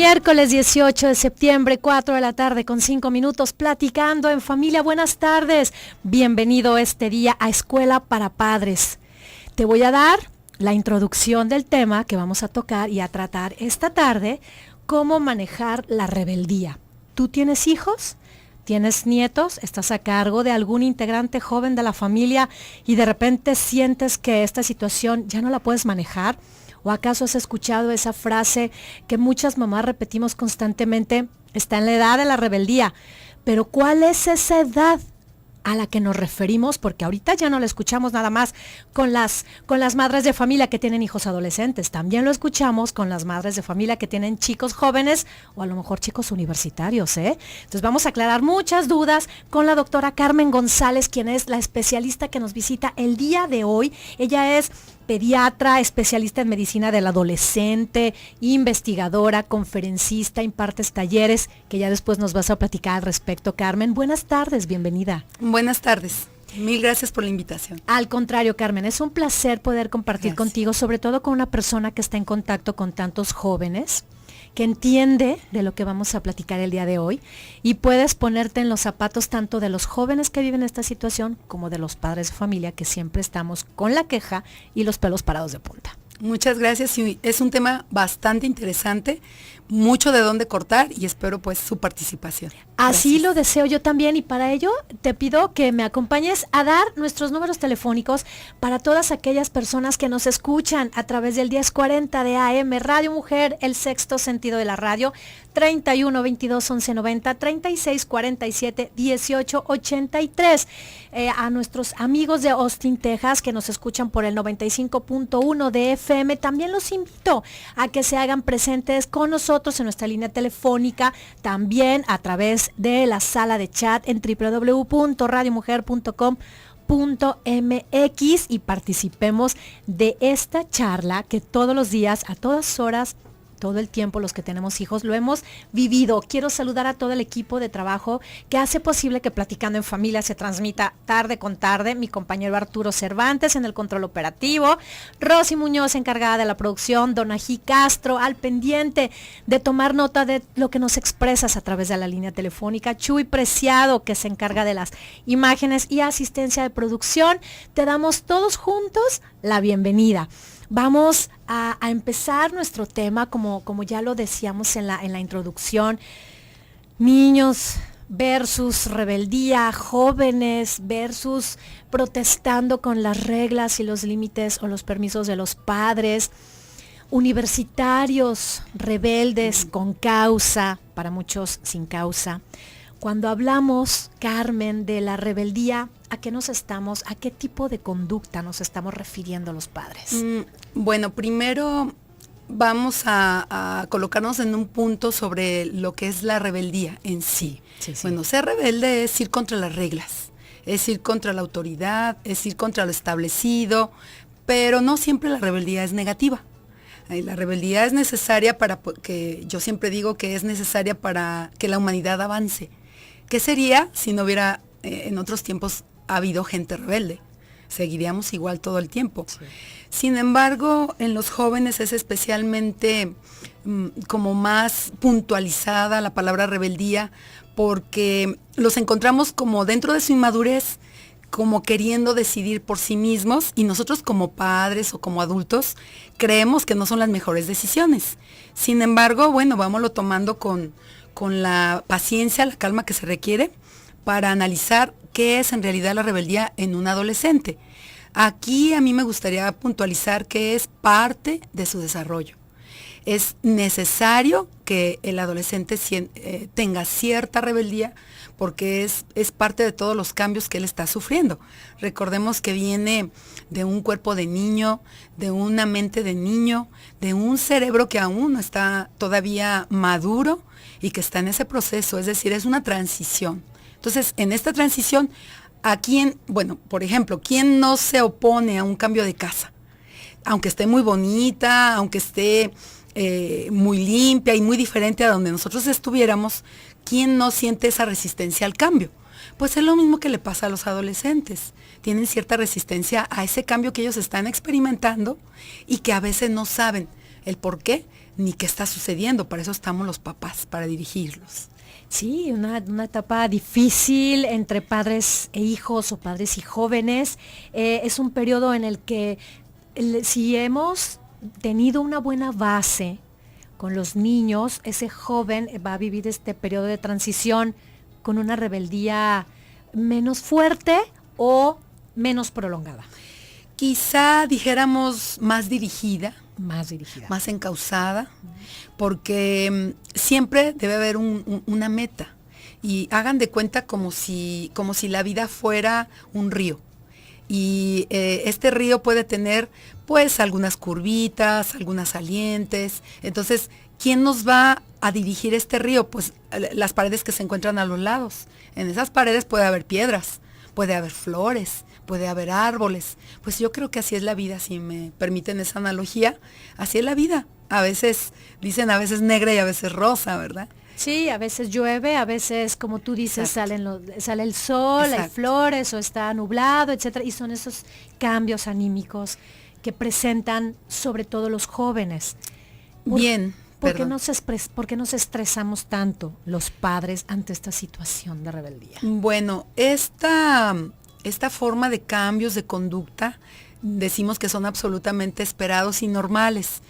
Miércoles 18 de septiembre, 4 de la tarde con 5 minutos, platicando en familia. Buenas tardes, bienvenido este día a Escuela para Padres. Te voy a dar la introducción del tema que vamos a tocar y a tratar esta tarde, cómo manejar la rebeldía. ¿Tú tienes hijos? ¿Tienes nietos? ¿Estás a cargo de algún integrante joven de la familia y de repente sientes que esta situación ya no la puedes manejar? ¿O acaso has escuchado esa frase que muchas mamás repetimos constantemente? Está en la edad de la rebeldía. Pero ¿cuál es esa edad a la que nos referimos? Porque ahorita ya no la escuchamos nada más con las madres de familia que tienen hijos adolescentes. También lo escuchamos con las madres de familia que tienen chicos jóvenes o a lo mejor chicos universitarios, ¿eh? Entonces vamos a aclarar muchas dudas con la doctora Carmen González, quien es la especialista que nos visita el día de hoy. Ella es pediatra, especialista en medicina del adolescente, investigadora, conferencista, impartes talleres, que ya después nos vas a platicar al respecto, Carmen. Buenas tardes, bienvenida. Buenas tardes. Mil gracias por la invitación. Al contrario, Carmen, es un placer poder compartir contigo, sobre todo con una persona que está en contacto con tantos jóvenes, que entiende de lo que vamos a platicar el día de hoy y puedes ponerte en los zapatos tanto de los jóvenes que viven esta situación como de los padres de familia que siempre estamos con la queja y los pelos parados de punta. Muchas gracias. Es un tema bastante interesante, mucho de dónde cortar y espero pues su participación. Así lo deseo yo también y para ello te pido que me acompañes a dar nuestros números telefónicos para todas aquellas personas que nos escuchan a través del 1040 de AM, Radio Mujer, el sexto sentido de la radio, 31 22 11 90, 36 47 18 83. A nuestros amigos de Austin, Texas, que nos escuchan por el 95.1 de FM, también los invito a que se hagan presentes con nosotros en nuestra línea telefónica, también a través de la sala de chat en www.radiomujer.com.mx y participemos de esta charla que todos los días, a todas horas, todo el tiempo los que tenemos hijos lo hemos vivido. Quiero saludar a todo el equipo de trabajo que hace posible que Platicando en Familia se transmita tarde con tarde. Mi compañero Arturo Cervantes en el control operativo, Rosy Muñoz encargada de la producción, Donají Castro al pendiente de tomar nota de lo que nos expresas a través de la línea telefónica, Chuy Preciado que se encarga de las imágenes y asistencia de producción. Te damos todos juntos la bienvenida. Vamos a empezar nuestro tema, como ya lo decíamos en la introducción, niños versus rebeldía, jóvenes versus protestando con las reglas y los límites o los permisos de los padres, universitarios rebeldes con causa, para muchos sin causa. Cuando hablamos, Carmen, de la rebeldía, ¿a qué tipo de conducta nos estamos refiriendo los padres? Bueno, primero vamos a colocarnos en un punto sobre lo que es la rebeldía en sí. Sí. Bueno, ser rebelde es ir contra las reglas, es ir contra la autoridad, es ir contra lo establecido, pero no siempre la rebeldía es negativa. La rebeldía es necesaria yo siempre digo que es necesaria para que la humanidad avance. ¿Qué sería si no hubiera en otros tiempos habido gente rebelde? Seguiríamos igual todo el tiempo. Sí. Sin embargo, en los jóvenes es especialmente como más puntualizada la palabra rebeldía, porque los encontramos como dentro de su inmadurez, como queriendo decidir por sí mismos, y nosotros como padres o como adultos creemos que no son las mejores decisiones. Sin embargo, bueno, vámonos tomando con la paciencia, la calma que se requiere para analizar qué es en realidad la rebeldía en un adolescente. Aquí a mí me gustaría puntualizar que es parte de su desarrollo. Es necesario que el adolescente tenga cierta rebeldía porque es parte de todos los cambios que él está sufriendo. Recordemos que viene de un cuerpo de niño, de una mente de niño, de un cerebro que aún no está todavía maduro y que está en ese proceso, es decir, es una transición. Entonces, en esta transición, por ejemplo, ¿quién no se opone a un cambio de casa? Aunque esté muy bonita, aunque esté muy limpia y muy diferente a donde nosotros estuviéramos, ¿quién no siente esa resistencia al cambio? Pues es lo mismo que le pasa a los adolescentes. Tienen cierta resistencia a ese cambio que ellos están experimentando y que a veces no saben el por qué ni qué está sucediendo. Para eso estamos los papás, para dirigirlos. Sí, una etapa difícil entre padres e hijos o padres y jóvenes. Es un periodo en el que si hemos tenido una buena base con los niños, ese joven va a vivir este periodo de transición con una rebeldía menos fuerte o menos prolongada. Quizá dijéramos más dirigida. Más encauzada, porque siempre debe haber una meta. Y hagan de cuenta como si la vida fuera un río. Y este río puede tener pues algunas curvitas, algunas salientes. Entonces, ¿quién nos va a dirigir este río? Pues las paredes que se encuentran a los lados. En esas paredes puede haber piedras, puede haber flores, puede haber árboles. Pues yo creo que así es la vida, si me permiten esa analogía. Así es la vida. A veces, dicen a veces negra y a veces rosa, ¿verdad? Sí, a veces llueve, a veces, como tú dices, sale el sol, hay flores o está nublado, etcétera. Y son esos cambios anímicos que presentan sobre todo los jóvenes. ¿Por qué nos estresamos tanto los padres ante esta situación de rebeldía? Bueno, esta forma de cambios de conducta, decimos que son absolutamente esperados y normales.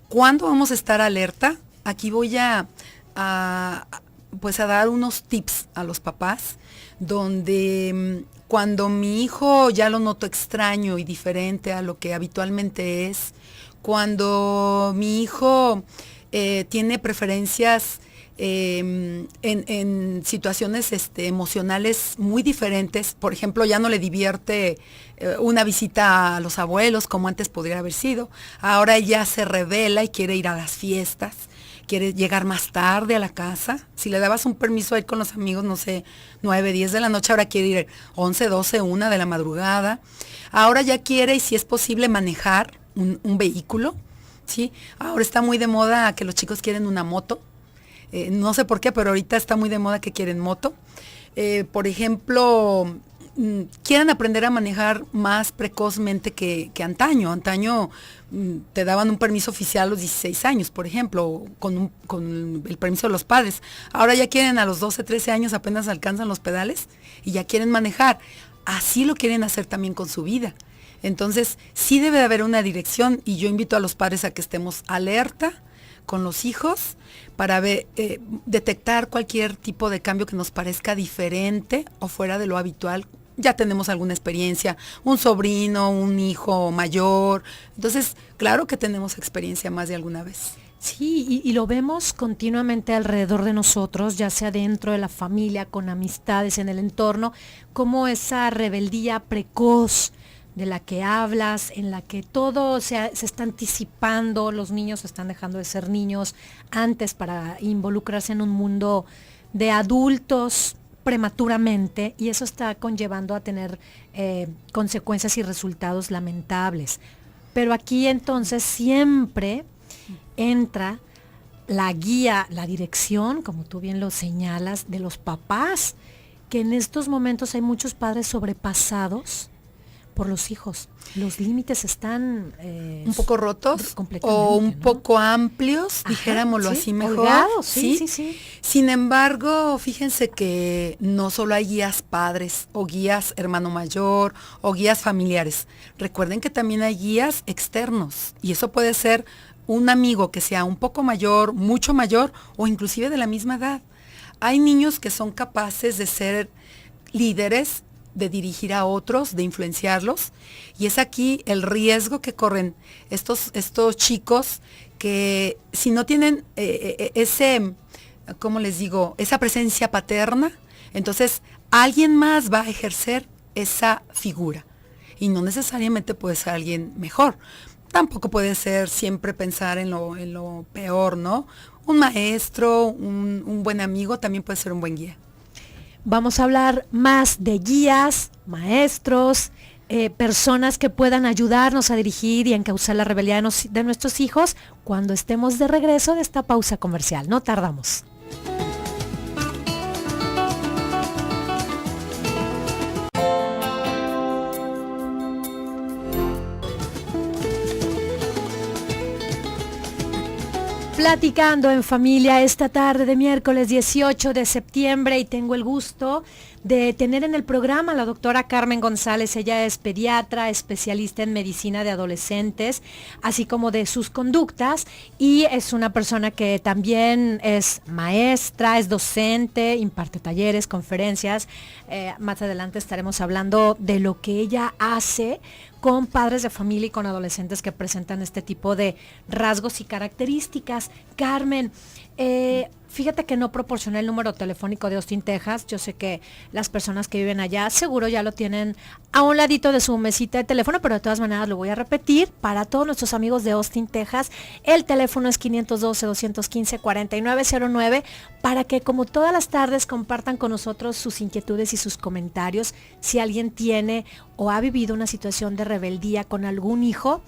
¿Cuándo vamos a estar alerta? Aquí voy a dar unos tips a los papás, donde cuando mi hijo ya lo noto extraño y diferente a lo que habitualmente es, cuando mi hijo tiene preferencias en situaciones emocionales muy diferentes. Por ejemplo, ya no le divierte una visita a los abuelos como antes podría haber sido. Ahora ya se revela y quiere ir a las fiestas, quiere llegar más tarde a la casa. Si le dabas un permiso a ir con los amigos, no sé, 9, 10 de la noche, ahora quiere ir 11, 12, 1 de la madrugada. Ahora ya quiere, y si es posible, manejar un vehículo, ¿sí? Ahora está muy de moda que los chicos quieren una moto. No sé por qué, pero ahorita está muy de moda que quieren moto. Por ejemplo, quieren aprender a manejar más precozmente que antaño. Antaño te daban un permiso oficial a los 16 años, por ejemplo, con el permiso de los padres. Ahora ya quieren a los 12, 13 años, apenas alcanzan los pedales y ya quieren manejar. Así lo quieren hacer también con su vida. Entonces, sí debe de haber una dirección, y yo invito a los padres a que estemos alerta con los hijos para detectar cualquier tipo de cambio que nos parezca diferente o fuera de lo habitual. Ya tenemos alguna experiencia, un sobrino, un hijo mayor. Entonces, claro que tenemos experiencia más de alguna vez. Sí, y lo vemos continuamente alrededor de nosotros, ya sea dentro de la familia, con amistades, en el entorno, como esa rebeldía precoz de la que hablas, en la que todo se está anticipando, los niños están dejando de ser niños antes para involucrarse en un mundo de adultos prematuramente, y eso está conllevando a tener consecuencias y resultados lamentables. Pero aquí entonces siempre entra la guía, la dirección, como tú bien lo señalas, de los papás, que en estos momentos hay muchos padres sobrepasados por los hijos. Los límites están un poco rotos o un poco amplios, dijéramoslo así mejor. Holgados, sí. Sin embargo, fíjense que no solo hay guías padres o guías hermano mayor o guías familiares. Recuerden que también hay guías externos, y eso puede ser un amigo que sea un poco mayor, mucho mayor, o inclusive de la misma edad. Hay niños que son capaces de ser líderes, de dirigir a otros, de influenciarlos, y es aquí el riesgo que corren estos chicos, que si no tienen ¿cómo les digo?, esa presencia paterna, entonces alguien más va a ejercer esa figura, y no necesariamente puede ser alguien mejor. Tampoco puede ser siempre pensar en lo peor, ¿no? Un maestro, un buen amigo también puede ser un buen guía. Vamos a hablar más de guías, maestros, personas que puedan ayudarnos a dirigir y a encauzar la rebeldía de nuestros hijos cuando estemos de regreso de esta pausa comercial. No tardamos. Platicando en familia esta tarde de miércoles 18 de septiembre y tengo el gusto de tener en el programa a la doctora Carmen González. Ella es pediatra, especialista en medicina de adolescentes, así como de sus conductas, y es una persona que también es maestra, es docente, imparte talleres, conferencias. Más adelante estaremos hablando de lo que ella hace con padres de familia y con adolescentes que presentan este tipo de rasgos y características. Carmen, fíjate que no proporcioné el número telefónico de Austin, Texas. Yo sé que las personas que viven allá seguro ya lo tienen a un ladito de su mesita de teléfono, pero de todas maneras lo voy a repetir para todos nuestros amigos de Austin, Texas. El teléfono es 512-215-4909 para que, como todas las tardes, compartan con nosotros sus inquietudes y sus comentarios. Si alguien tiene o ha vivido una situación de rebeldía con algún hijo,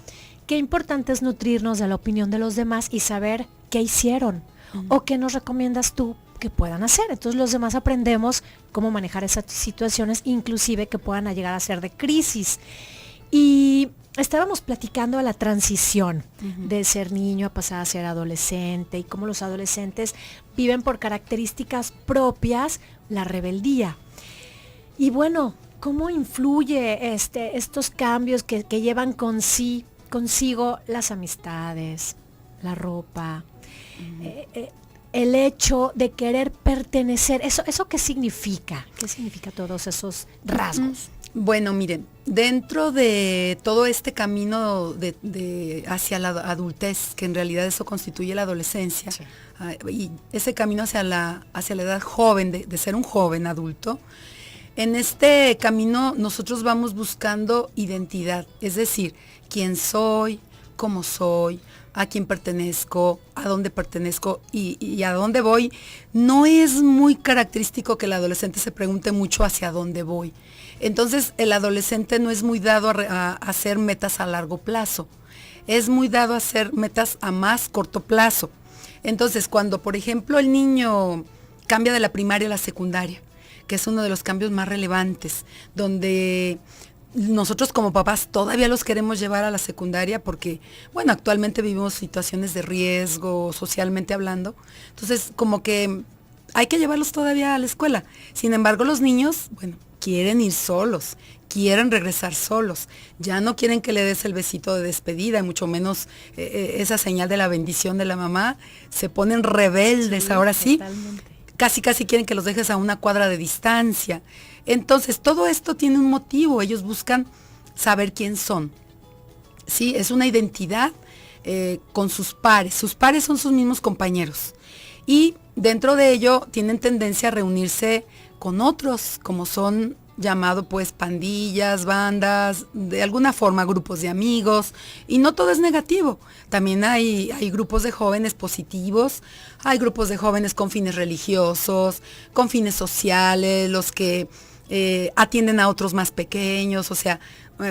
qué importante es nutrirnos de la opinión de los demás y saber qué hicieron o qué nos recomiendas tú que puedan hacer. Entonces los demás aprendemos cómo manejar esas situaciones, inclusive que puedan llegar a ser de crisis. Y estábamos platicando de la transición de ser niño a pasar a ser adolescente y cómo los adolescentes viven por características propias la rebeldía. Y ¿cómo influye estos cambios que llevan consigo las amistades, la ropa, el hecho de querer pertenecer? ¿Eso qué significa? ¿Qué significa todos esos rasgos? Bueno, miren, dentro de todo este camino hacia la adultez, que en realidad eso constituye la adolescencia, sí, y ese camino hacia la edad joven, de ser un joven adulto, en este camino nosotros vamos buscando identidad, es decir, quién soy, cómo soy, a quién pertenezco, a dónde pertenezco y a dónde voy. No es muy característico que el adolescente se pregunte mucho hacia dónde voy. Entonces el adolescente no es muy dado a hacer metas a largo plazo, es muy dado a hacer metas a más corto plazo. Entonces cuando, por ejemplo, el niño cambia de la primaria a la secundaria, que es uno de los cambios más relevantes, donde nosotros como papás todavía los queremos llevar a la secundaria porque, actualmente vivimos situaciones de riesgo, socialmente hablando. Entonces, como que hay que llevarlos todavía a la escuela. Sin embargo, los niños, quieren ir solos, quieren regresar solos. Ya no quieren que le des el besito de despedida, y mucho menos esa señal de la bendición de la mamá. Se ponen rebeldes, sí, ahora sí. Totalmente. Casi quieren que los dejes a una cuadra de distancia. Entonces, todo esto tiene un motivo. Ellos buscan saber quién son. Sí, es una identidad con sus pares. Sus pares son sus mismos compañeros. Y dentro de ello tienen tendencia a reunirse con otros, como son llamado pandillas, bandas, de alguna forma grupos de amigos, y no todo es negativo. También hay grupos de jóvenes positivos, hay grupos de jóvenes con fines religiosos, con fines sociales, los que atienden a otros más pequeños,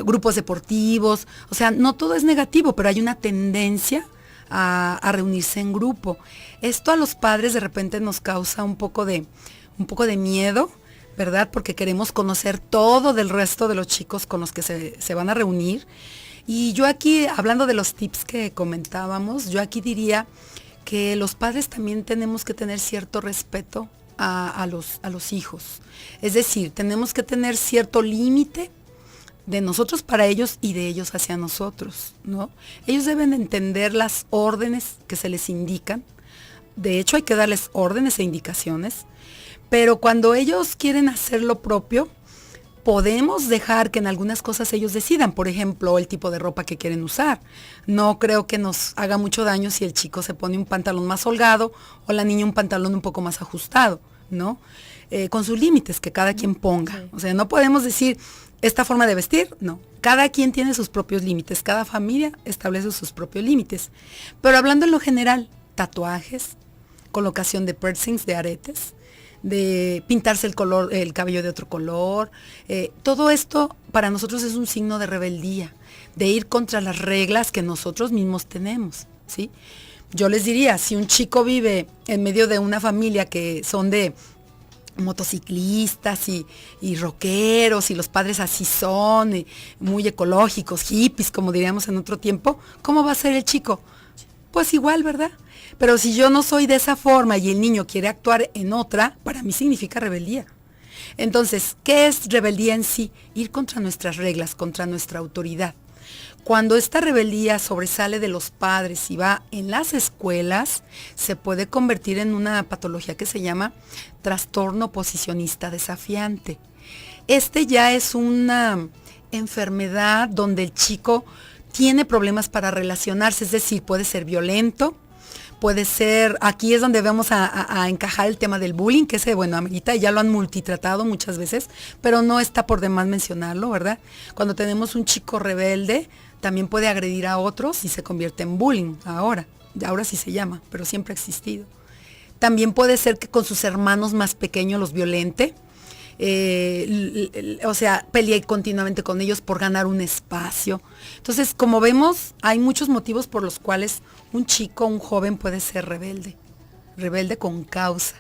grupos deportivos, no todo es negativo, pero hay una tendencia a reunirse en grupo. Esto a los padres de repente nos causa un poco de miedo, ¿verdad? Porque queremos conocer todo del resto de los chicos con los que se van a reunir. Y yo aquí, hablando de los tips que comentábamos, yo aquí diría que los padres también tenemos que tener cierto respeto a los hijos. Es decir, tenemos que tener cierto límite de nosotros para ellos y de ellos hacia nosotros, ¿no? Ellos deben entender las órdenes que se les indican. De hecho, hay que darles órdenes e indicaciones. Pero cuando ellos quieren hacer lo propio, podemos dejar que en algunas cosas ellos decidan. Por ejemplo, el tipo de ropa que quieren usar. No creo que nos haga mucho daño si el chico se pone un pantalón más holgado o la niña un pantalón un poco más ajustado, ¿no? Con sus límites que cada quien ponga. Sí. No podemos decir esta forma de vestir, no. Cada quien tiene sus propios límites, cada familia establece sus propios límites. Pero hablando en lo general, tatuajes, colocación de piercings, de aretes, de pintarse el cabello de otro color, todo esto para nosotros es un signo de rebeldía, de ir contra las reglas que nosotros mismos tenemos, ¿sí? Yo les diría, si un chico vive en medio de una familia que son de motociclistas y rockeros, y los padres así son, muy ecológicos, hippies, como diríamos en otro tiempo, ¿cómo va a ser el chico? pues igual, ¿verdad? Pero si yo no soy de esa forma y el niño quiere actuar en otra, para mí significa rebeldía. Entonces, ¿qué es rebeldía en sí? Ir contra nuestras reglas, contra nuestra autoridad. Cuando esta rebeldía sobresale de los padres y va en las escuelas, se puede convertir en una patología que se llama trastorno oposicionista desafiante. Este ya es una enfermedad donde el chico tiene problemas para relacionarse, es decir, puede ser violento, puede ser, aquí es donde vamos a encajar el tema del bullying, que ese, bueno, amerita, ya lo han multitratado muchas veces, pero no está por demás mencionarlo, ¿verdad? Cuando tenemos un chico rebelde, también puede agredir a otros y se convierte en bullying, ahora sí se llama, pero siempre ha existido. También puede ser que con sus hermanos más pequeños los violente, o sea, pelee continuamente con ellos por ganar un espacio. Entonces, como vemos, hay muchos motivos por los cuales un chico, un joven puede ser rebelde con causa.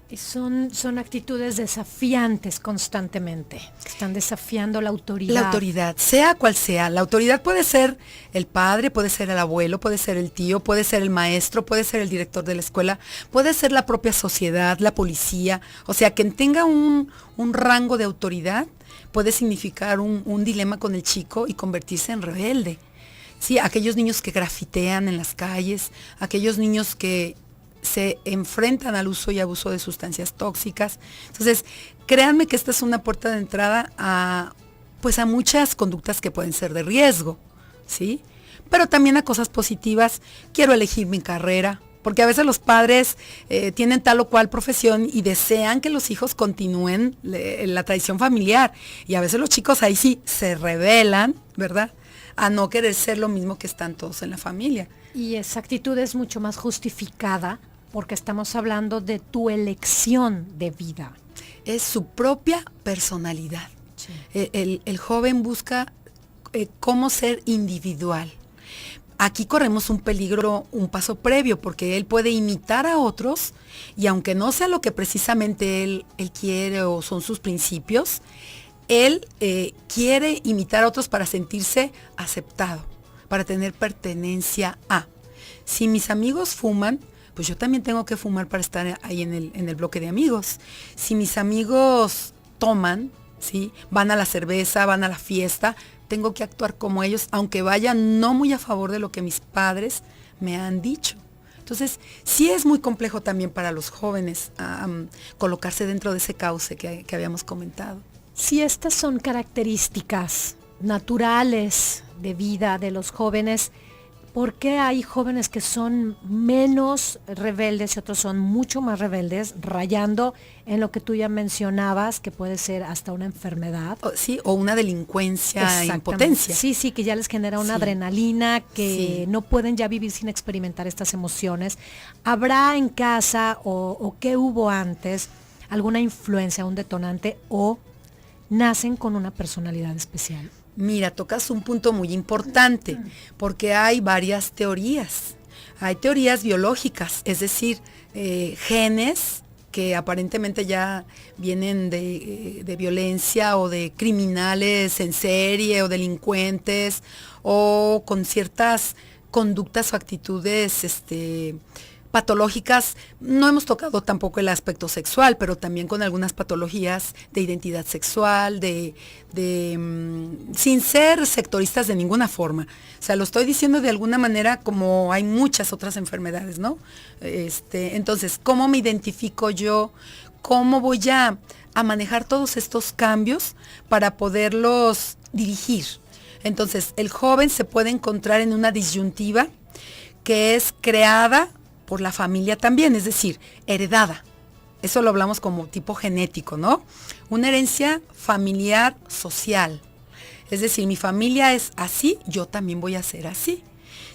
Y son actitudes desafiantes constantemente, que están desafiando la autoridad. La autoridad, sea cual sea. La autoridad puede ser el padre, puede ser el abuelo, puede ser el tío, puede ser el maestro, puede ser el director de la escuela, puede ser la propia sociedad, la policía. O sea, quien tenga un rango de autoridad puede significar un dilema con el chico y convertirse en rebelde. Sí, aquellos niños que grafitean en las calles, aquellos niños que se enfrentan al uso y abuso de sustancias tóxicas. Entonces, créanme que esta es una puerta de entrada a muchas conductas que pueden ser de riesgo, ¿sí? Pero también a cosas positivas. Quiero elegir mi carrera, porque a veces los padres tienen tal o cual profesión y desean que los hijos continúen la tradición familiar. Y a veces los chicos ahí sí se rebelan, ¿verdad?, a no querer ser lo mismo que están todos en la familia. Y esa actitud es mucho más justificada porque estamos hablando de tu elección de vida. Es su propia personalidad. Sí. El joven busca cómo ser individual. Aquí corremos un peligro, un paso previo, porque él puede imitar a otros y aunque no sea lo que precisamente él quiere o son sus principios, él quiere imitar a otros para sentirse aceptado, para tener pertenencia a. Si mis amigos fuman, pues yo también tengo que fumar para estar ahí en el bloque de amigos. Si mis amigos toman, ¿sí?, van a la cerveza, van a la fiesta, tengo que actuar como ellos, aunque vaya no muy a favor de lo que mis padres me han dicho. Entonces, sí es muy complejo también para los jóvenes colocarse dentro de ese cauce que habíamos comentado. Si estas son características naturales de vida de los jóvenes, ¿por qué hay jóvenes que son menos rebeldes y otros son mucho más rebeldes, rayando en lo que tú ya mencionabas, que puede ser hasta una enfermedad? Sí, o una delincuencia, impotencia. Sí, que ya les genera una adrenalina, que no pueden ya vivir sin experimentar estas emociones. ¿Habrá en casa o qué hubo antes alguna influencia, un detonante, o nacen con una personalidad especial? Mira, tocas un punto muy importante, porque hay varias teorías. Hay teorías biológicas, es decir, genes que aparentemente ya vienen de violencia o de criminales en serie o delincuentes o con ciertas conductas o actitudes patológicas. No hemos tocado tampoco el aspecto sexual, pero también con algunas patologías de identidad sexual, sin ser sectoristas de ninguna forma. O sea, lo estoy diciendo de alguna manera como hay muchas otras enfermedades, ¿no? Entonces, ¿cómo me identifico yo? ¿Cómo voy a manejar todos estos cambios para poderlos dirigir? Entonces, el joven se puede encontrar en una disyuntiva que es creada por la familia también, es decir, heredada. Eso lo hablamos como tipo genético, ¿no? Una herencia familiar social. Es decir, mi familia es así, yo también voy a ser así.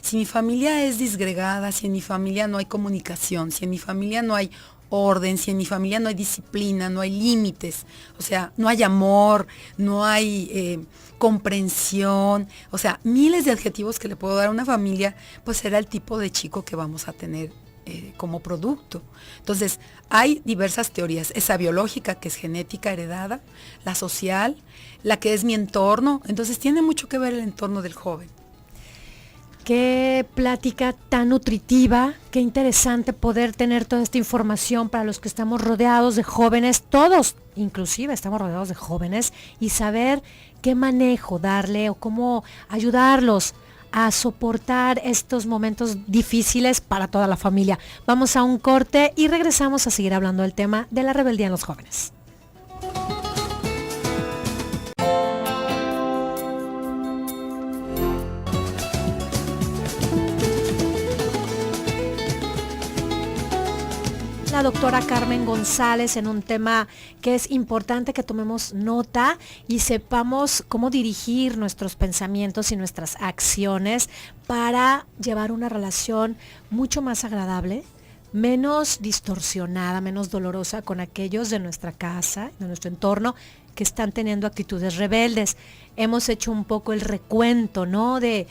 Si mi familia es disgregada, si en mi familia no hay comunicación, si en mi familia no hay orden, si en mi familia no hay disciplina, no hay límites, o sea, no hay amor, no hay comprensión, o sea, miles de adjetivos que le puedo dar a una familia, pues será el tipo de chico que vamos a tener como producto. Entonces, hay diversas teorías, esa biológica, que es genética heredada, la social, la que es mi entorno. Entonces, tiene mucho que ver el entorno del joven. Qué plática tan nutritiva, qué interesante poder tener toda esta información para los que estamos rodeados de jóvenes, todos inclusive estamos rodeados de jóvenes, y saber qué manejo darle o cómo ayudarlos a soportar estos momentos difíciles para toda la familia. Vamos a un corte y regresamos a seguir hablando del tema de la rebeldía en los jóvenes. La doctora Carmen González en un tema que es importante que tomemos nota y sepamos cómo dirigir nuestros pensamientos y nuestras acciones para llevar una relación mucho más agradable, menos distorsionada, menos dolorosa con aquellos de nuestra casa, de nuestro entorno, que están teniendo actitudes rebeldes. Hemos hecho un poco el recuento, ¿no? De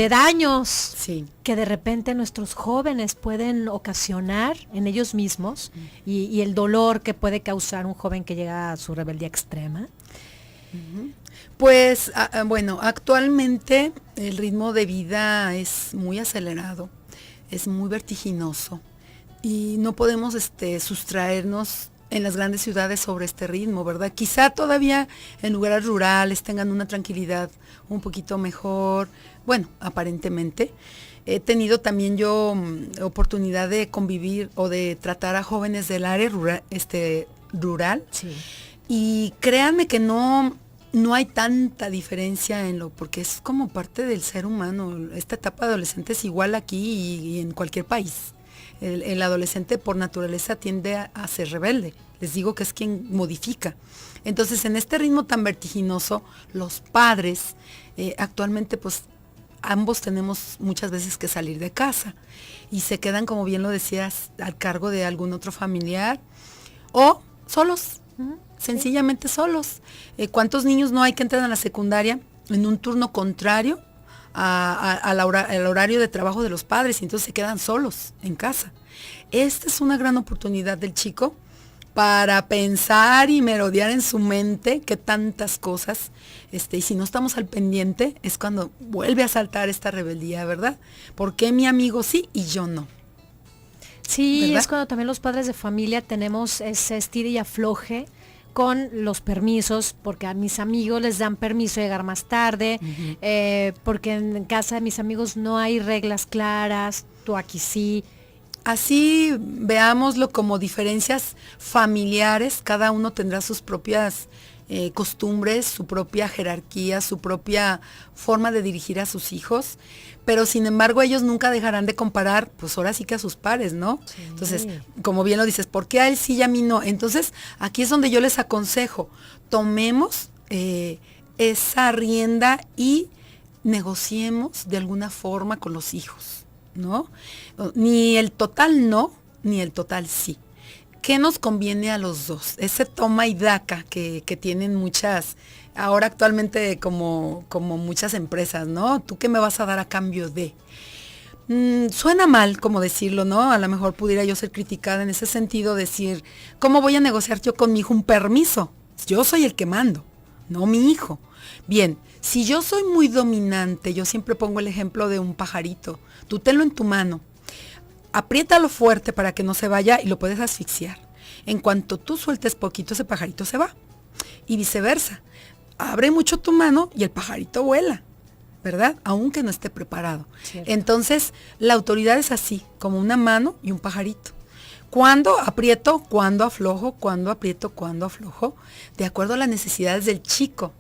daños Sí. que de repente nuestros jóvenes pueden ocasionar en ellos mismos y el dolor que puede causar un joven que llega a su rebeldía extrema. Pues bueno, actualmente el ritmo de vida es muy acelerado, es muy vertiginoso y no podemos sustraernos en las grandes ciudades sobre este ritmo, ¿verdad? Quizá todavía en lugares rurales tengan una tranquilidad un poquito mejor, bueno, aparentemente. He tenido también yo oportunidad de convivir o de tratar a jóvenes del área rural. Sí. Y créanme que no hay tanta diferencia porque es como parte del ser humano. Esta etapa adolescente es igual aquí y en cualquier país. El adolescente por naturaleza tiende a ser rebelde. Les digo que es quien modifica. Entonces, en este ritmo tan vertiginoso, los padres actualmente, pues, ambos tenemos muchas veces que salir de casa y se quedan, como bien lo decías, al cargo de algún otro familiar o solos, sencillamente solos. ¿Cuántos niños no hay que entran a la secundaria en un turno contrario al horario de trabajo de los padres y entonces se quedan solos en casa? Esta es una gran oportunidad del chico para pensar y merodear en su mente que tantas cosas, y si no estamos al pendiente, es cuando vuelve a saltar esta rebeldía, ¿verdad? ¿Por qué mi amigo sí y yo no? Sí, ¿verdad? es cuando también los padres de familia tenemos ese estira y afloje con los permisos, porque a mis amigos les dan permiso de llegar más tarde, porque en casa de mis amigos no hay reglas claras, tú aquí sí. Así veámoslo como diferencias familiares, cada uno tendrá sus propias costumbres, su propia jerarquía, su propia forma de dirigir a sus hijos, pero sin embargo ellos nunca dejarán de comparar, pues ahora sí que a sus pares, ¿no? Sí. Entonces, como bien lo dices, ¿por qué a él sí y a mí no? Entonces, aquí es donde yo les aconsejo, tomemos esa rienda y negociemos de alguna forma con los hijos, ¿no? Ni el total no, ni el total sí. ¿Qué nos conviene a los dos? Ese toma y daca que tienen muchas, ahora actualmente como muchas empresas, ¿no? ¿Tú qué me vas a dar a cambio de? Suena mal como decirlo, ¿no? A lo mejor pudiera yo ser criticada en ese sentido, decir, ¿cómo voy a negociar yo con mi hijo un permiso? Yo soy el que mando, no mi hijo. Bien, si yo soy muy dominante, yo siempre pongo el ejemplo de un pajarito. Tú tenlo en tu mano, apriétalo fuerte para que no se vaya y lo puedes asfixiar. En cuanto tú sueltes poquito, ese pajarito se va. Y viceversa. Abre mucho tu mano y el pajarito vuela, ¿verdad? Aunque no esté preparado. Cierto. Entonces, la autoridad es así, como una mano y un pajarito. ¿Cuándo aprieto? ¿Cuándo aflojo? ¿Cuándo aprieto? ¿Cuándo aflojo? De acuerdo a las necesidades del chico.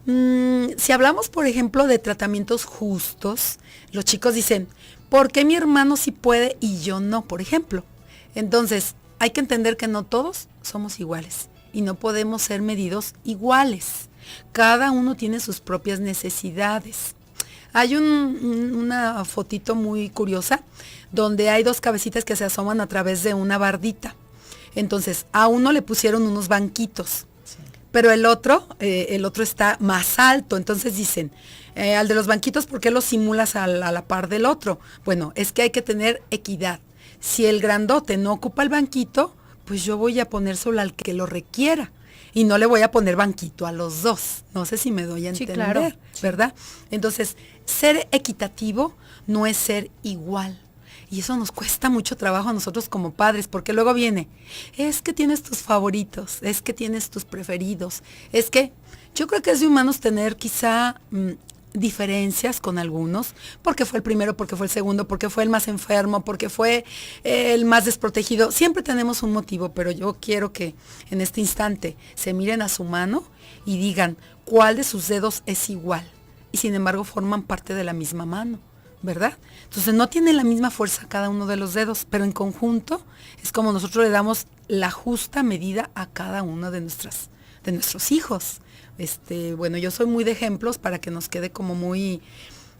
Si hablamos, por ejemplo, de tratamientos justos, los chicos dicen, ¿por qué mi hermano sí puede y yo no, por ejemplo? Entonces, hay que entender que no todos somos iguales y no podemos ser medidos iguales. Cada uno tiene sus propias necesidades. Hay una fotito muy curiosa donde hay dos cabecitas que se asoman a través de una bardita. Entonces, a uno le pusieron unos banquitos, pero el otro está más alto. Entonces dicen, al de los banquitos, ¿por qué lo simulas a la par del otro? Bueno, es que hay que tener equidad. Si el grandote no ocupa el banquito, pues yo voy a ponérselo al que lo requiera. y no le voy a poner banquito a los dos. No sé si me doy a entender, claro. ¿verdad? Entonces, ser equitativo no es ser igual. Y eso nos cuesta mucho trabajo a nosotros como padres, porque luego viene, es que tienes tus favoritos, es que tienes tus preferidos, es que yo creo que es de humanos tener quizá diferencias con algunos, porque fue el primero, porque fue el segundo, porque fue el más enfermo, porque fue el más desprotegido. Siempre tenemos un motivo, pero yo quiero que en este instante se miren a su mano y digan cuál de sus dedos es igual. Y sin embargo forman parte de la misma mano, ¿verdad? Entonces no tienen la misma fuerza cada uno de los dedos, pero en conjunto es como nosotros le damos la justa medida a cada uno de nuestros hijos. Bueno, yo soy muy de ejemplos para que nos quede como muy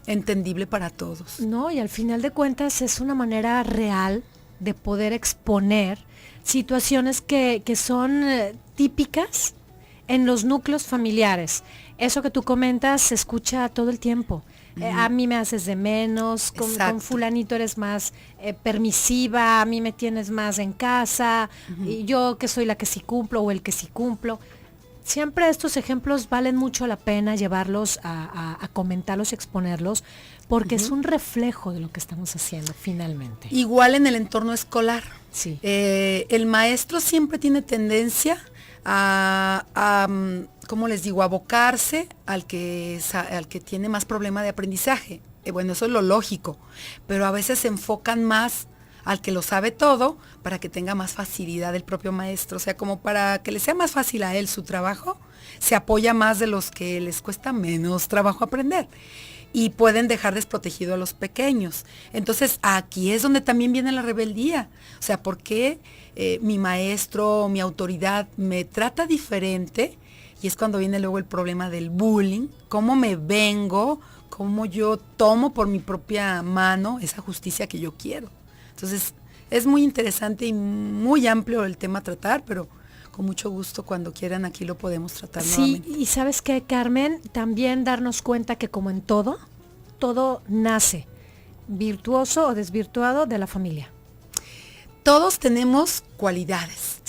entendible para todos. No, y al final de cuentas es una manera real de poder exponer situaciones que son típicas en los núcleos familiares. Eso que tú comentas se escucha todo el tiempo. A mí me haces de menos, con fulanito eres más permisiva, a mí me tienes más en casa, y yo que soy la que sí cumplo o el que sí cumplo. Siempre estos ejemplos valen mucho la pena llevarlos a comentarlos y exponerlos, porque es un reflejo de lo que estamos haciendo finalmente. Igual en el entorno escolar. Sí. El maestro siempre tiene tendencia ¿cómo les digo?, abocarse al que tiene más problema de aprendizaje. Bueno, eso es lo lógico, pero a veces se enfocan más al que lo sabe todo para que tenga más facilidad el propio maestro. O sea, como para que le sea más fácil a él su trabajo, se apoya más de los que les cuesta menos trabajo aprender. Y pueden dejar desprotegido a los pequeños. Entonces, aquí es donde también viene la rebeldía. O sea, ¿por qué mi maestro, mi autoridad me trata diferente? Y es cuando viene luego el problema del bullying. ¿Cómo me vengo? ¿Cómo yo tomo por mi propia mano esa justicia que yo quiero? Entonces, es muy interesante y muy amplio el tema a tratar, pero con mucho gusto cuando quieran aquí lo podemos tratar nuevamente. Sí, y ¿sabes qué, Carmen? También darnos cuenta que como en todo nace virtuoso o desvirtuado de la familia. Todos tenemos cualidades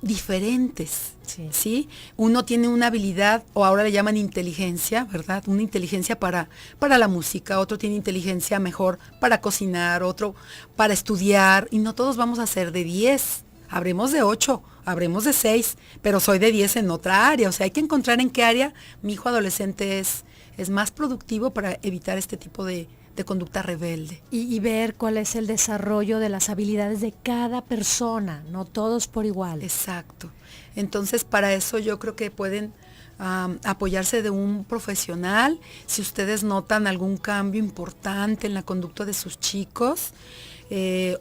diferentes, sí. Uno tiene una habilidad, o ahora le llaman inteligencia, ¿verdad? Una inteligencia para la música, otro tiene inteligencia mejor para cocinar, otro para estudiar, y no todos vamos a ser de 10. Habremos de 8, habremos de 6, pero soy de 10 en otra área. O sea, hay que encontrar en qué área mi hijo adolescente es más productivo para evitar este tipo de conducta rebelde. Y ver cuál es el desarrollo de las habilidades de cada persona, no todos por igual. Exacto. Entonces, para eso yo creo que pueden apoyarse de un profesional. Si ustedes notan algún cambio importante en la conducta de sus chicos,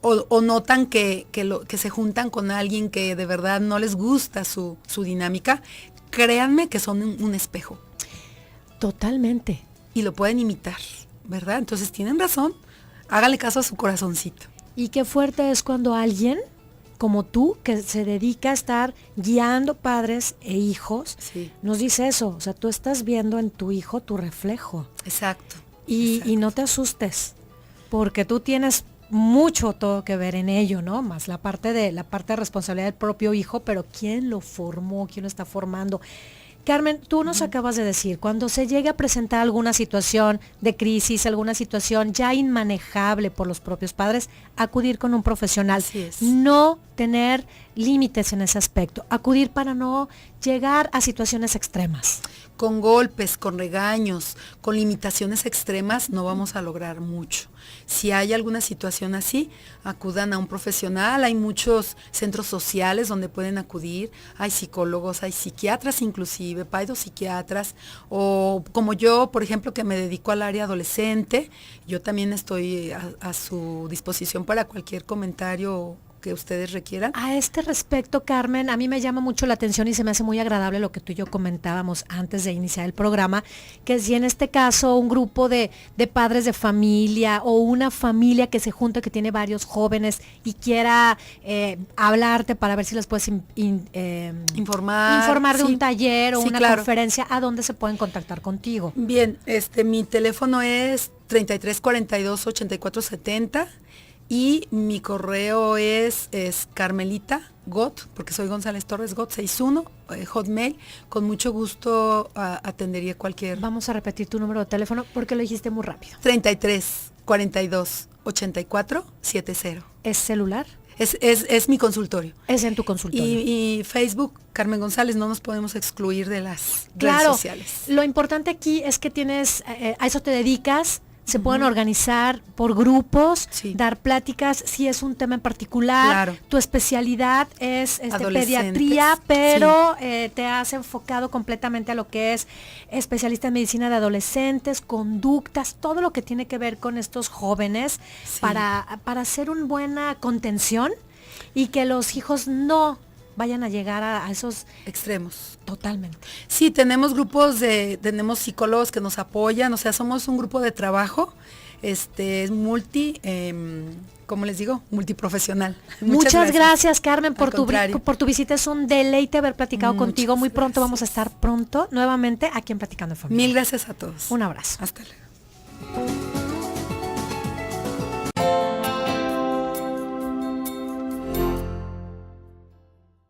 o notan que se juntan con alguien que de verdad no les gusta su dinámica, créanme que son un espejo. Totalmente. Y lo pueden imitar, ¿verdad? Entonces tienen razón, háganle caso a su corazoncito. Y qué fuerte es cuando alguien como tú, que se dedica a estar guiando padres e hijos, nos dice eso. O sea, tú estás viendo en tu hijo tu reflejo. Exacto. Y no te asustes, porque tú tienes mucho todo que ver en ello, ¿no? Más la parte de responsabilidad del propio hijo, pero ¿quién lo formó? ¿Quién lo está formando? Carmen, tú nos acabas de decir, cuando se llegue a presentar alguna situación de crisis, alguna situación ya inmanejable por los propios padres, acudir con un profesional. Así es. No tener límites en ese aspecto, acudir para no llegar a situaciones extremas. Con golpes, con regaños, con limitaciones extremas no vamos a lograr mucho. Si hay alguna situación así, acudan a un profesional. Hay muchos centros sociales donde pueden acudir. Hay psicólogos, hay psiquiatras inclusive, psiquiatras. O como yo, por ejemplo, que me dedico al área adolescente, yo también estoy a su disposición para cualquier comentario que ustedes requieran. A este respecto, Carmen, a mí me llama mucho la atención y se me hace muy agradable lo que tú y yo comentábamos antes de iniciar el programa, que si en este caso un grupo de padres de familia o una familia que se junta, que tiene varios jóvenes y quiera hablarte para ver si les puedes informar de un taller o una conferencia, ¿a dónde se pueden contactar contigo? Bien, mi teléfono es 3342-8470. Y mi correo es carmelita, got, porque soy González Torres, got61, hotmail. Con mucho gusto atendería cualquier. Vamos a repetir tu número de teléfono porque lo dijiste muy rápido. 33 42 84 70. ¿Es celular? Es mi consultorio. Es en tu consultorio. Y Facebook, Carmen González, no nos podemos excluir de las redes sociales. Lo importante aquí es que tienes, a eso te dedicas, se pueden organizar por grupos, dar pláticas, si es un tema en particular. Tu especialidad es pediatría, pero te has enfocado completamente a lo que es especialista en medicina de adolescentes, conductas, todo lo que tiene que ver con estos jóvenes para hacer una buena contención y que los hijos no vayan a llegar a esos extremos. Totalmente. Sí, tenemos tenemos psicólogos que nos apoyan, o sea, somos un grupo de trabajo, ¿cómo les digo? Multiprofesional. Muchas gracias, Carmen, por tu visita. Es un deleite haber platicado contigo. Muy pronto vamos a estar nuevamente aquí en Platicando en Familia. Mil gracias a todos. Un abrazo. Hasta luego.